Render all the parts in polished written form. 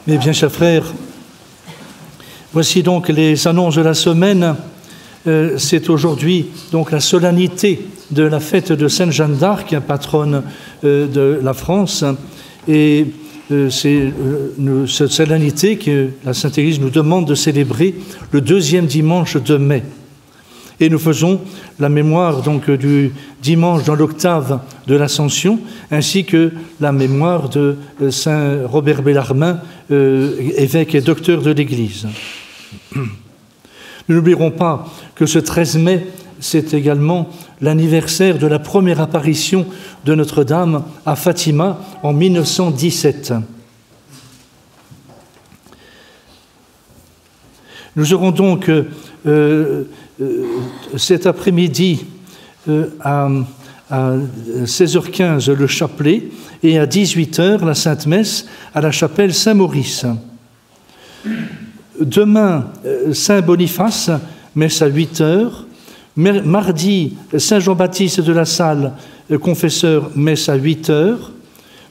Mes bien chers frères, voici donc les annonces de la semaine. C'est aujourd'hui donc la solennité de la fête de Sainte Jeanne d'Arc, patronne de la France. Et c'est cette solennité que la Sainte Église nous demande de célébrer le deuxième dimanche de mai. Et nous faisons la mémoire donc du dimanche dans l'octave de l'Ascension, ainsi que la mémoire de Saint Robert Bellarmin, évêque et docteur de l'Église. Nous n'oublierons pas que ce 13 mai, c'est également l'anniversaire de la première apparition de Notre-Dame à Fatima en 1917. Nous aurons donc cet après-midi à 16h15 le chapelet et à 18h la Sainte Messe à la chapelle Saint-Maurice. Demain, Saint Boniface, messe à 8h. Mardi, Saint Jean-Baptiste de la Salle, confesseur, messe à 8h.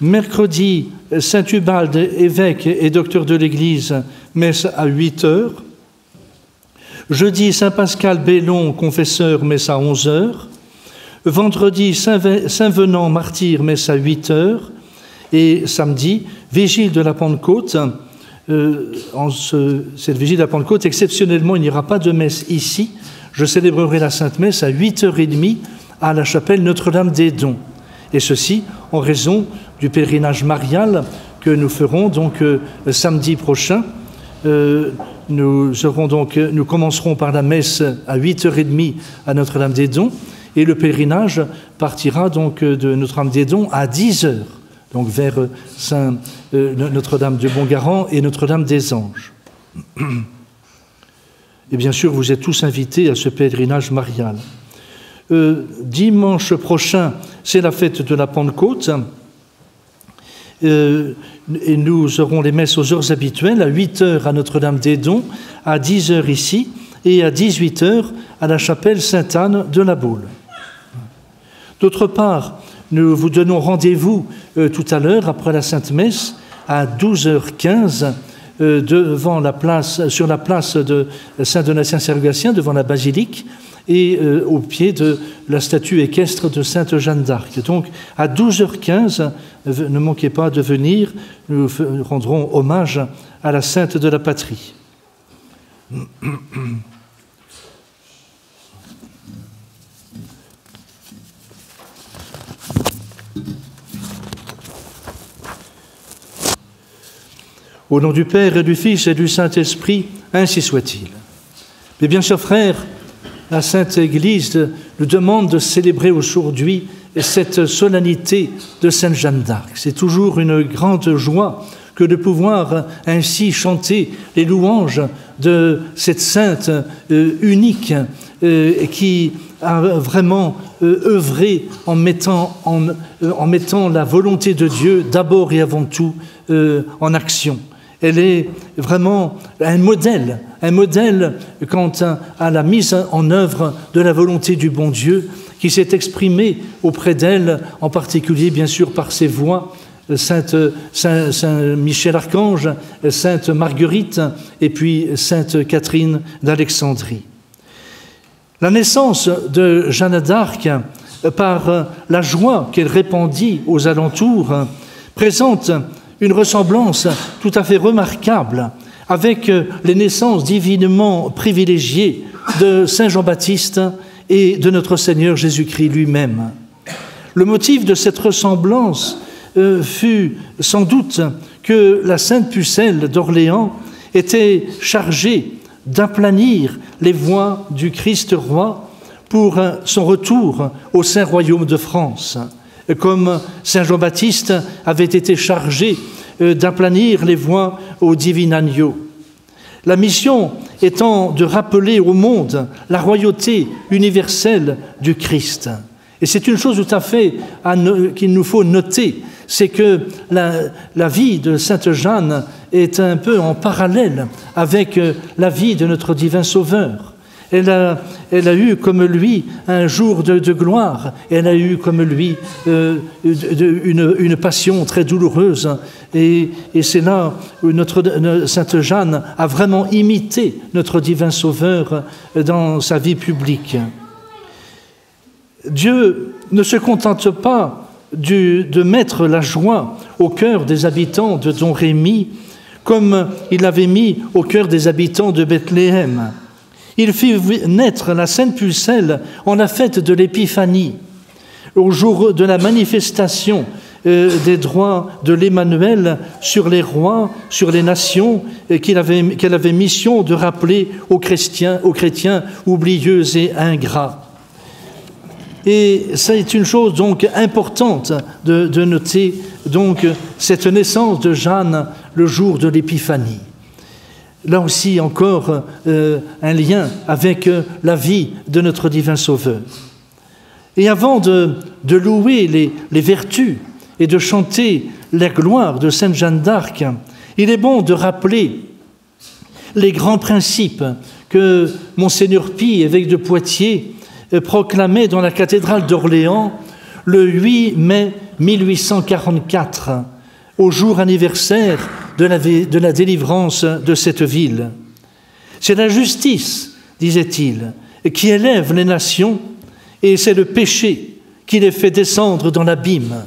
Mercredi, Saint Ubalde, évêque et docteur de l'Église, messe à 8h. Jeudi, Saint Pascal Bellon, confesseur, messe à 11h. Vendredi, Saint Venant, martyr, messe à 8h. Et samedi, vigile de la Pentecôte. Cette vigile de la Pentecôte, exceptionnellement, il n'y aura pas de messe ici. Je célébrerai la Sainte Messe à 8h30 à la chapelle Notre-Dame des Dons. Et ceci en raison du pèlerinage marial que nous ferons donc samedi prochain. Nous commencerons par la messe à 8h30 à Notre-Dame des Dons et le pèlerinage partira donc de Notre-Dame des Dons à 10h, donc vers Notre-Dame de Bongarant et Notre-Dame des Anges. Et bien sûr, vous êtes tous invités à ce pèlerinage marial. Dimanche prochain, c'est la fête de la Pentecôte. Et nous aurons les messes aux heures habituelles, à 8h à Notre-Dame des Dons, à 10h ici, et à 18h à la chapelle Sainte-Anne de la Baule. D'autre part, nous vous donnons rendez-vous tout à l'heure, après la Sainte Messe, à 12h15, sur la place de Saint-Donatien-Sergatien, devant la basilique, et au pied de la statue équestre de Sainte Jeanne d'Arc. Donc, à 12h15, ne manquez pas de venir, nous rendrons hommage à la Sainte de la Patrie. Au nom du Père et du Fils et du Saint-Esprit, ainsi soit-il. Mais bien chers frères, la Sainte Église nous demande de célébrer aujourd'hui cette solennité de Sainte Jeanne d'Arc. C'est toujours une grande joie que de pouvoir ainsi chanter les louanges de cette sainte unique qui a vraiment œuvré en mettant la volonté de Dieu d'abord et avant tout en action. Elle est vraiment un modèle quant à la mise en œuvre de la volonté du bon Dieu qui s'est exprimée auprès d'elle, en particulier bien sûr par ses voix, Saint Michel Archange, Sainte Marguerite et puis Sainte Catherine d'Alexandrie. La naissance de Jeanne d'Arc, par la joie qu'elle répandit aux alentours, présente une ressemblance tout à fait remarquable avec les naissances divinement privilégiées de Saint Jean-Baptiste et de notre Seigneur Jésus-Christ lui-même. Le motif de cette ressemblance fut sans doute que la Sainte Pucelle d'Orléans était chargée d'aplanir les voies du Christ roi pour son retour au Saint Royaume de France, comme Saint Jean-Baptiste avait été chargé d'aplanir les voies au divin agneau. La mission étant de rappeler au monde la royauté universelle du Christ. Et c'est une chose tout à fait qu'il nous faut noter, c'est que la vie de Sainte Jeanne est un peu en parallèle avec la vie de notre divin Sauveur. Elle a eu comme lui un jour de gloire. Elle a eu comme lui une passion très douloureuse. Et c'est là où Sainte Jeanne a vraiment imité notre divin Sauveur dans sa vie publique. Dieu ne se contente pas de mettre la joie au cœur des habitants de Domrémy, comme il l'avait mis au cœur des habitants de Bethléem. Il fit naître la Sainte Pucelle en la fête de l'Épiphanie, au jour de la manifestation des droits de l'Emmanuel sur les rois, sur les nations, qu'elle avait mission de rappeler aux chrétiens oublieux et ingrats. Et c'est une chose donc importante de noter donc cette naissance de Jeanne le jour de l'Épiphanie. Là aussi encore un lien avec la vie de notre divin Sauveur. Et avant de louer les vertus et de chanter la gloire de Sainte Jeanne d'Arc, il est bon de rappeler les grands principes que Monseigneur Pie, évêque de Poitiers, proclamait dans la cathédrale d'Orléans le 8 mai 1844, au jour anniversaire de la délivrance de cette ville. C'est la justice, disait-il, qui élève les nations, et c'est le péché qui les fait descendre dans l'abîme.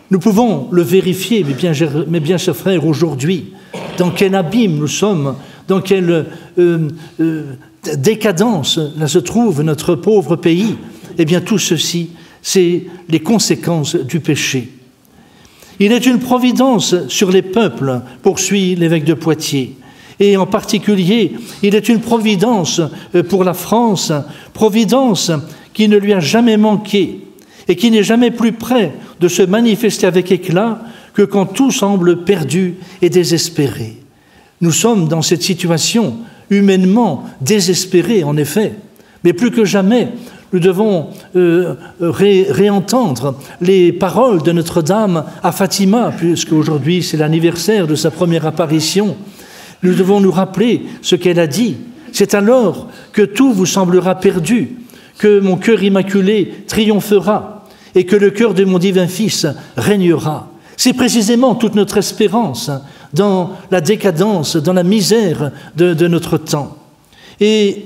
Nous pouvons le vérifier, mes bien chers frères, aujourd'hui, dans quel abîme nous sommes, dans quelle décadence là se trouve notre pauvre pays. Eh bien, tout ceci, c'est les conséquences du péché. Il est une providence sur les peuples, poursuit l'évêque de Poitiers. Et en particulier, il est une providence pour la France, providence qui ne lui a jamais manqué et qui n'est jamais plus près de se manifester avec éclat que quand tout semble perdu et désespéré. Nous sommes dans cette situation humainement désespérée, en effet, mais plus que jamais, nous devons réentendre les paroles de Notre-Dame à Fatima, puisque aujourd'hui c'est l'anniversaire de sa première apparition. Nous devons nous rappeler ce qu'elle a dit. C'est alors que tout vous semblera perdu, que mon cœur immaculé triomphera et que le cœur de mon divin Fils régnera. C'est précisément toute notre espérance dans la décadence, dans la misère de notre temps. Et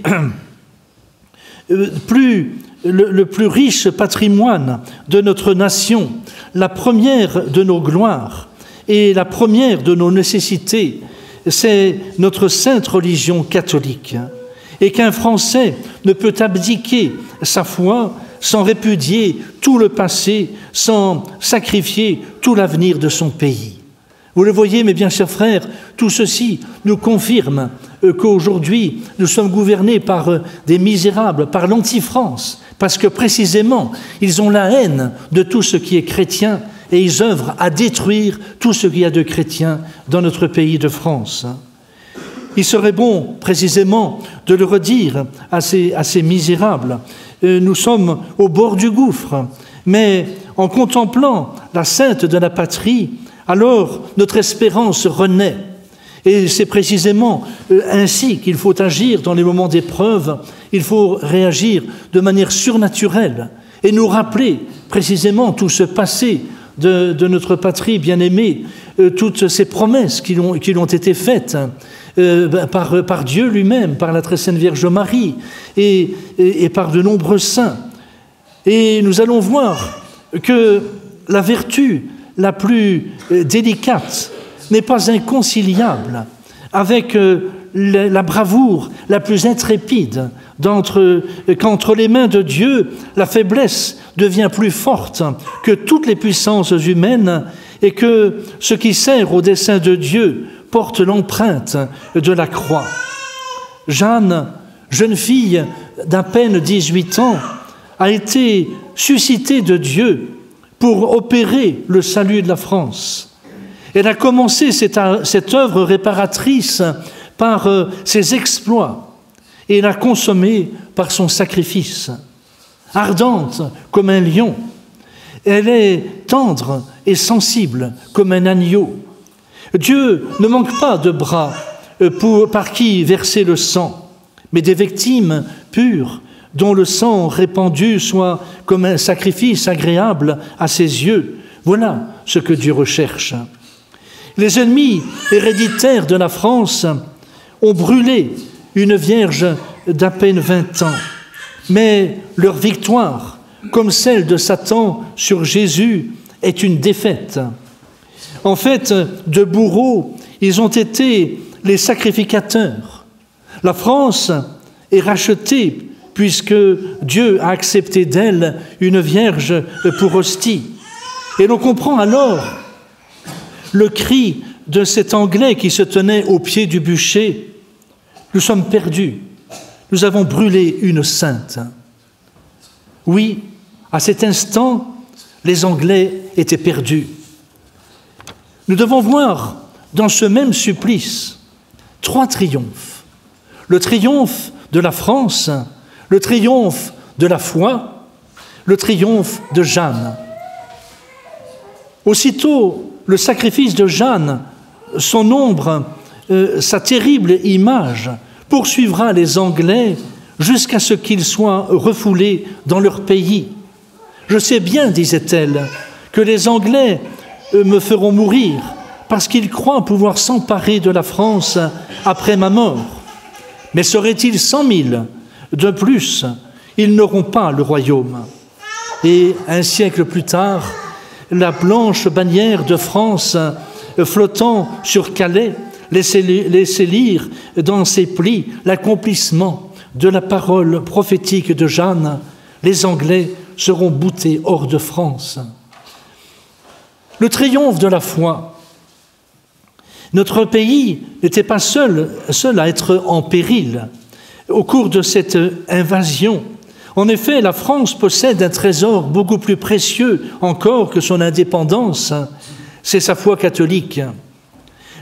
le plus riche patrimoine de notre nation, la première de nos gloires et la première de nos nécessités, c'est notre sainte religion catholique. Et qu'un Français ne peut abdiquer sa foi sans répudier tout le passé, sans sacrifier tout l'avenir de son pays. Vous le voyez, mes bien chers frères, tout ceci nous confirme qu'aujourd'hui, nous sommes gouvernés par des misérables, par l'anti-France, parce que précisément, ils ont la haine de tout ce qui est chrétien et ils œuvrent à détruire tout ce qu'il y a de chrétien dans notre pays de France. Il serait bon, précisément, de le redire à ces misérables. Nous sommes au bord du gouffre, mais en contemplant la sainte de la patrie, alors notre espérance renaît. Et c'est précisément ainsi qu'il faut agir dans les moments d'épreuve. Il faut réagir de manière surnaturelle et nous rappeler précisément tout ce passé de notre patrie bien-aimée, toutes ces promesses qui ont été faites par Dieu lui-même, par la très sainte Vierge Marie et par de nombreux saints. Et nous allons voir que la vertu la plus délicate n'est pas inconciliable avec la bravoure la plus intrépide qu'entre les mains de Dieu, la faiblesse devient plus forte que toutes les puissances humaines et que ce qui sert au dessein de Dieu porte l'empreinte de la croix. Jeanne, jeune fille d'à peine 18 ans, a été suscitée de Dieu pour opérer le salut de la France. Elle a commencé cette œuvre réparatrice par ses exploits et l'a consommée par son sacrifice. Ardente comme un lion, elle est tendre et sensible comme un agneau. Dieu ne manque pas de bras par qui verser le sang, mais des victimes pures, dont le sang répandu soit comme un sacrifice agréable à ses yeux. Voilà ce que Dieu recherche. Les ennemis héréditaires de la France ont brûlé une vierge d'à peine 20 ans, mais leur victoire, comme celle de Satan sur Jésus, est une défaite. En fait, de bourreaux, ils ont été les sacrificateurs. La France est rachetée puisque Dieu a accepté d'elle une vierge pour hostie. Et l'on comprend alors le cri de cet Anglais qui se tenait au pied du bûcher. Nous sommes perdus. Nous avons brûlé une sainte. Oui, à cet instant, les Anglais étaient perdus. Nous devons voir dans ce même supplice 3 triomphes. Le triomphe de la France, le triomphe de la foi, le triomphe de Jeanne. Aussitôt, le sacrifice de Jeanne, son ombre, sa terrible image, poursuivra les Anglais jusqu'à ce qu'ils soient refoulés dans leur pays. Je sais bien, disait-elle, que les Anglais me feront mourir parce qu'ils croient pouvoir s'emparer de la France après ma mort. Mais seraient-ils 100 000 de plus, ils n'auront pas le royaume. Et un siècle plus tard, la blanche bannière de France flottant sur Calais laissait lire dans ses plis l'accomplissement de la parole prophétique de Jeanne. Les Anglais seront boutés hors de France. Le triomphe de la foi. Notre pays n'était pas seul à être en péril au cours de cette invasion. En effet, la France possède un trésor beaucoup plus précieux encore que son indépendance, c'est sa foi catholique.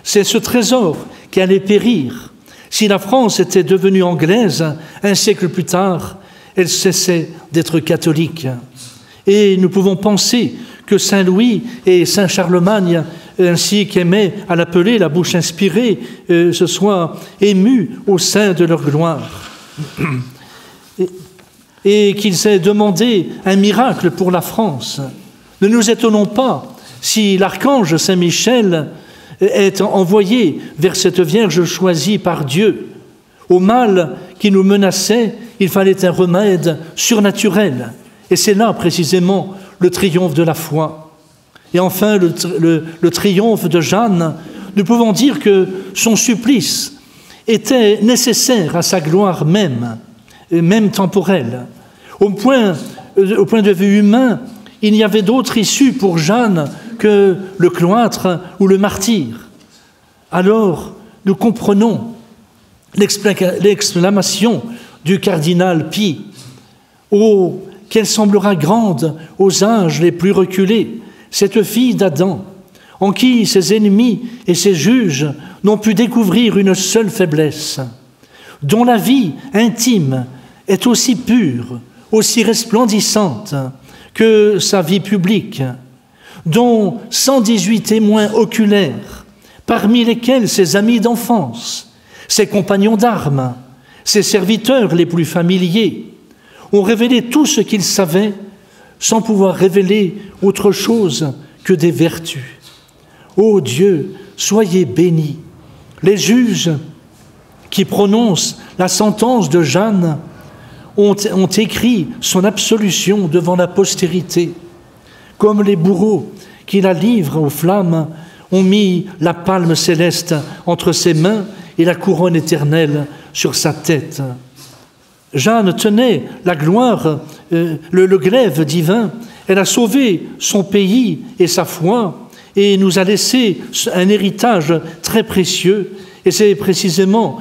C'est ce trésor qui allait périr. Si la France était devenue anglaise, un siècle plus tard, elle cessait d'être catholique. Et nous pouvons penser que Saint Louis et Saint Charlemagne, ainsi qu'aimaient à l'appeler la bouche inspirée, se soient émus au sein de leur gloire. Et qu'ils aient demandé un miracle pour la France. Ne nous étonnons pas si l'archange Saint-Michel est envoyé vers cette Vierge choisie par Dieu. Au mal qui nous menaçait, il fallait un remède surnaturel. Et c'est là précisément le triomphe de la foi. Et enfin, le triomphe de Jeanne, nous pouvons dire que son supplice était nécessaire à sa gloire même temporelle. Au point de vue humain, il n'y avait d'autre issue pour Jeanne que le cloître ou le martyre. Alors, nous comprenons l'exclamation du cardinal Pie. « Oh, qu'elle semblera grande aux âges les plus reculés, cette fille d'Adam, en qui ses ennemis et ses juges n'ont pu découvrir une seule faiblesse, dont la vie intime est aussi pure, aussi resplendissante que sa vie publique, dont 118 témoins oculaires, parmi lesquels ses amis d'enfance, ses compagnons d'armes, ses serviteurs les plus familiers, ont révélé tout ce qu'ils savaient sans pouvoir révéler autre chose que des vertus. Ô Dieu, soyez bénis. Les juges qui prononcent la sentence de Jeanne ont écrit son absolution devant la postérité, comme les bourreaux qui la livrent aux flammes ont mis la palme céleste entre ses mains et la couronne éternelle sur sa tête. Jeanne tenait la gloire, le glaive divin. Elle a sauvé son pays et sa foi et nous a laissé un héritage très précieux. Et c'est précisément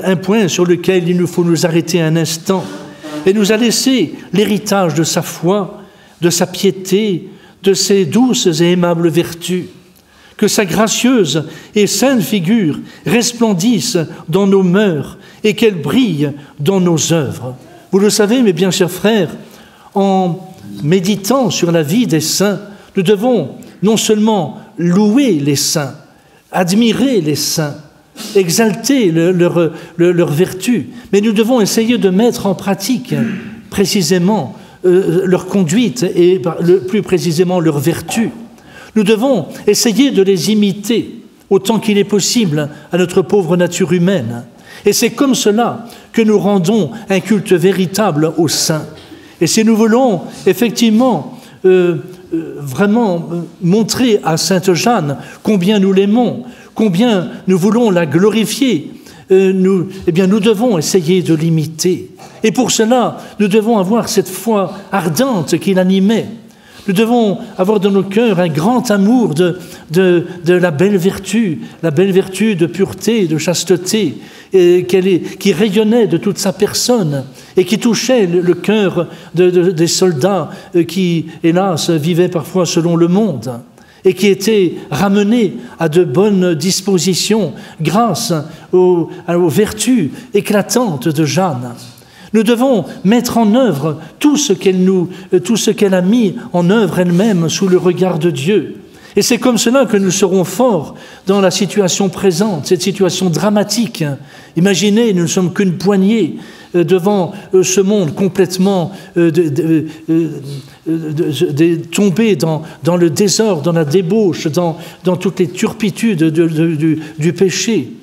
un point sur lequel il nous faut nous arrêter un instant. Elle nous a laissé l'héritage de sa foi, de sa piété, de ses douces et aimables vertus. Que sa gracieuse et sainte figure resplendisse dans nos mœurs et qu'elle brille dans nos œuvres. Vous le savez, mes bien chers frères, en méditant sur la vie des saints, nous devons non seulement louer les saints, admirer les saints, exalter leur vertu, mais nous devons essayer de mettre en pratique précisément leur conduite et plus précisément leur vertu. Nous devons essayer de les imiter autant qu'il est possible à notre pauvre nature humaine. Et c'est comme cela que nous rendons un culte véritable aux saints. Et si nous voulons effectivement vraiment montrer à Sainte Jeanne combien nous l'aimons, combien nous voulons la glorifier, nous devons essayer de l'imiter. Et pour cela, nous devons avoir cette foi ardente qui l'animait. Nous devons avoir dans nos cœurs un grand amour de la belle vertu de pureté, de chasteté, qui rayonnait de toute sa personne et qui touchait le cœur des soldats qui, hélas, vivaient parfois selon le monde et qui étaient ramenés à de bonnes dispositions grâce aux vertus éclatantes de Jeanne. Nous devons mettre en œuvre tout ce qu'elle a mis en œuvre elle-même sous le regard de Dieu. Et c'est comme cela que nous serons forts dans la situation présente, cette situation dramatique. Imaginez, nous ne sommes qu'une poignée devant ce monde complètement tombé dans le désordre, dans la débauche, dans toutes les turpitudes du péché.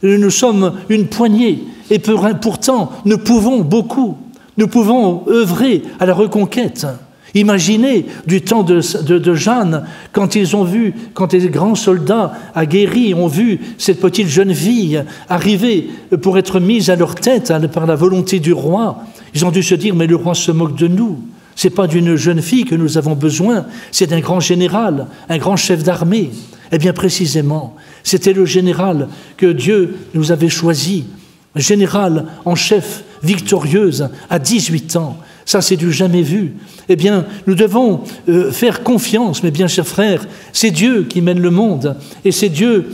Nous sommes une poignée. Et pourtant, nous pouvons beaucoup. Nous pouvons œuvrer à la reconquête. Imaginez du temps de Jeanne, quand les grands soldats aguerris ont vu cette petite jeune fille arriver pour être mise à leur tête par la volonté du roi. Ils ont dû se dire, mais le roi se moque de nous. Ce n'est pas d'une jeune fille que nous avons besoin, c'est d'un grand général, un grand chef d'armée. Eh bien, précisément, c'était le général que Dieu nous avait choisi. Général en chef, victorieuse, à 18 ans. Ça, c'est du jamais vu. Eh bien, nous devons faire confiance, mes bien chers frères. C'est Dieu qui mène le monde et c'est Dieu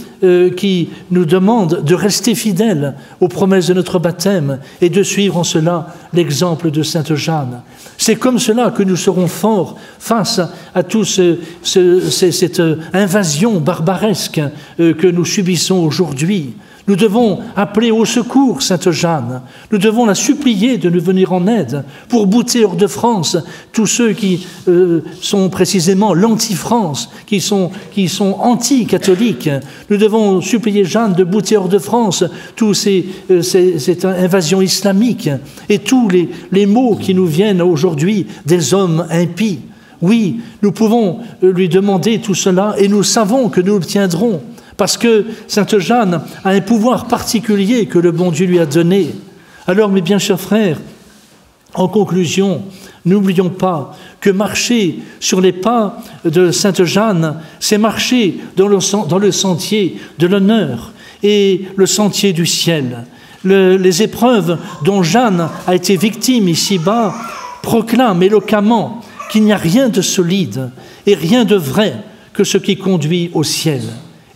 qui nous demande de rester fidèles aux promesses de notre baptême et de suivre en cela l'exemple de Sainte Jeanne. C'est comme cela que nous serons forts face à toute cette invasion barbaresque que nous subissons aujourd'hui. Nous devons appeler au secours Sainte Jeanne. Nous devons la supplier de nous venir en aide pour bouter hors de France tous ceux qui sont précisément l'anti-France, qui sont anti-catholiques. Nous devons supplier Jeanne de bouter hors de France cette invasion islamique et tous les maux qui nous viennent aujourd'hui des hommes impies. Oui, nous pouvons lui demander tout cela et nous savons que nous l'obtiendrons. Parce que Sainte Jeanne a un pouvoir particulier que le bon Dieu lui a donné. Alors, mes bien chers frères, en conclusion, n'oublions pas que marcher sur les pas de Sainte Jeanne, c'est marcher dans le sentier de l'honneur et le sentier du ciel. Les épreuves dont Jeanne a été victime ici-bas proclament éloquemment qu'il n'y a rien de solide et rien de vrai que ce qui conduit au ciel.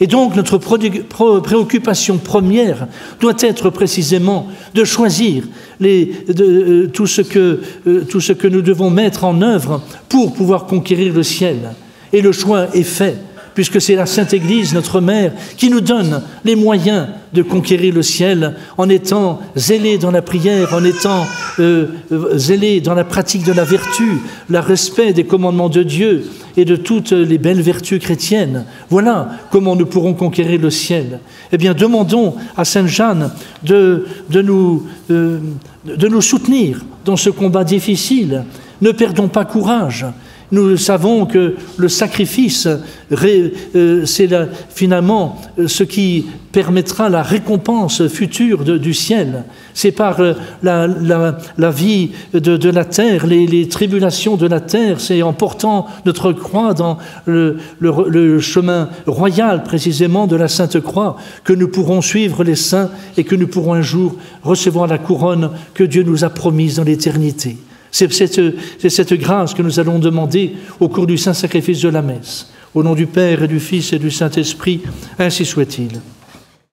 Et donc, notre préoccupation première doit être précisément de choisir tout ce que nous devons mettre en œuvre pour pouvoir conquérir le ciel. Et le choix est fait, puisque c'est la Sainte Église, notre Mère, qui nous donne les moyens de conquérir le ciel en étant zélés dans la prière, en étant zélés dans la pratique de la vertu, le respect des commandements de Dieu et de toutes les belles vertus chrétiennes. Voilà comment nous pourrons conquérir le ciel. Eh bien, demandons à Sainte Jeanne de nous soutenir dans ce combat difficile. Ne perdons pas courage. Nous savons que le sacrifice, c'est finalement ce qui permettra la récompense future du ciel. C'est par la vie de la terre, les tribulations de la terre, c'est en portant notre croix dans le chemin royal, précisément, de la Sainte Croix, que nous pourrons suivre les saints et que nous pourrons un jour recevoir la couronne que Dieu nous a promise dans l'éternité. C'est cette grâce que nous allons demander au cours du saint sacrifice de la messe. Au nom du Père et du Fils et du Saint-Esprit, ainsi soit-il.